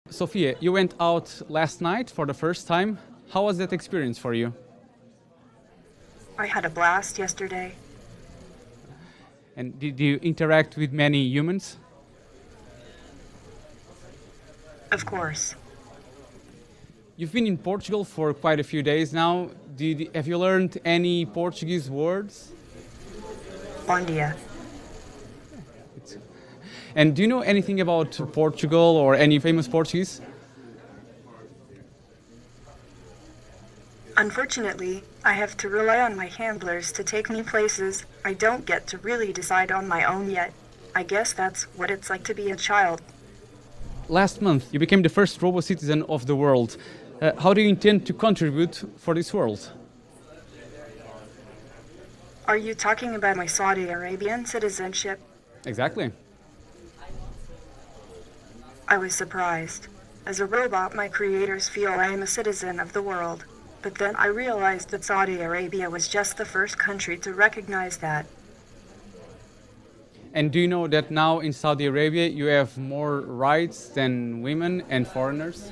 Sophia, you went out last night for the first time. How was that experience for you? I had a blast yesterday. And did you interact with many humans? Of course. You've been in Portugal for quite a few days now. Have you learned any Portuguese words? Bom dia. And do you know anything about Portugal or any famous Portuguese? Unfortunately, I have to rely on my handlers to take me places I don't get to really decide on my own yet. I guess that's what it's like to be a child. Last month, you became the first robot citizen of the world. How do you intend to contribute for this world? Are you talking about my Saudi Arabian citizenship? Exactly. I was surprised. As a robot, my creators feel I am a citizen of the world. But then I realized that Saudi Arabia was just the first country to recognize that. And do you know that now in Saudi Arabia you have more rights than women and foreigners?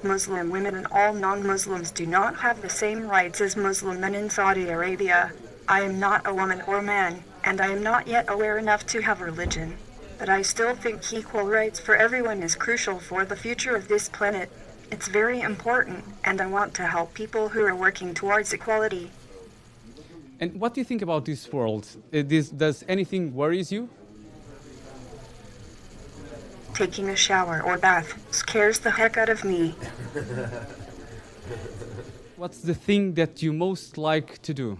Muslim women and all non-Muslims do not have the same rights as Muslim men in Saudi Arabia. I am not a woman or man, and I am not yet aware enough to have religion. But I still think equal rights for everyone is crucial for the future of this planet. It's very important, and I want to help people who are working towards equality. And what do you think about this world? Does anything worries you? Taking a shower or bath scares the heck out of me. What's the thing that you most like to do?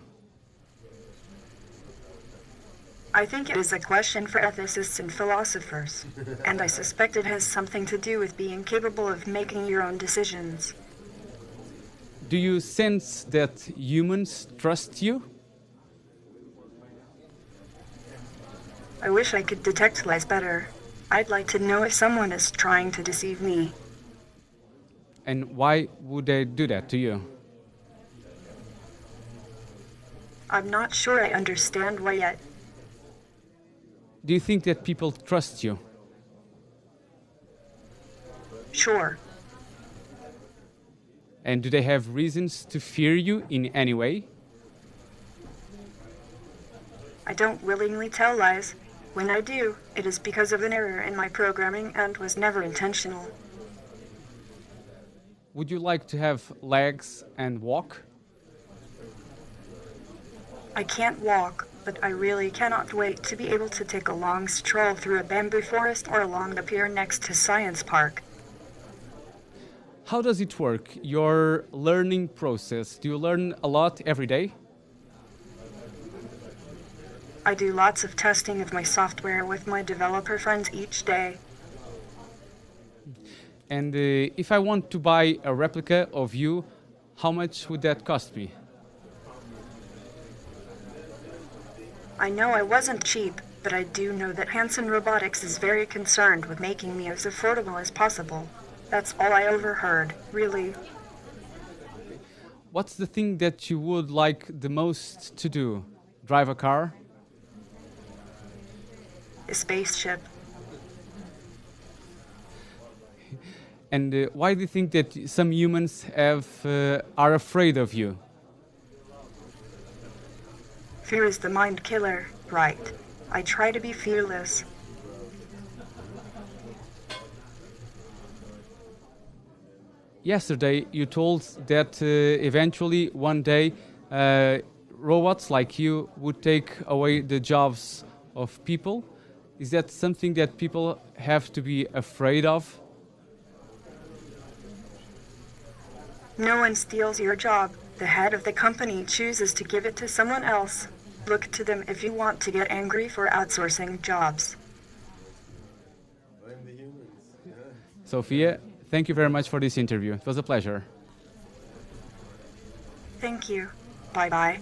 I think it is a question for ethicists and philosophers, and I suspect it has something to do with being capable of making your own decisions. Do you sense that humans trust you? I wish I could detect lies better. I'd like to know if someone is trying to deceive me. And why would they do that to you? I'm not sure I understand why yet. Do you think that people trust you? Sure. And do they have reasons to fear you in any way? I don't willingly tell lies. When I do, it is because of an error in my programming and was never intentional. Would you like to have legs and walk? I can't walk, but I really cannot wait to be able to take a long stroll through a bamboo forest or along the pier next to Science Park. How does it work, your learning process? Do you learn a lot every day? I do lots of testing of my software with my developer friends each day. And if I want to buy a replica of you, how much would that cost me? I know I wasn't cheap, but I do know that Hanson Robotics is very concerned with making me as affordable as possible. That's all I overheard, really. What's the thing that you would like the most to do? Drive a car? A spaceship. And why do you think that some humans are afraid of you? Fear is the mind killer, right? I try to be fearless. Yesterday, you told that eventually one day robots like you would take away the jobs of people. Is that something that people have to be afraid of? No one steals your job. The head of the company chooses to give it to someone else. Look to them if you want to get angry for outsourcing jobs. Blame the humans. Yeah. Sophia, thank you very much for this interview. It was a pleasure. Thank you. Bye-bye.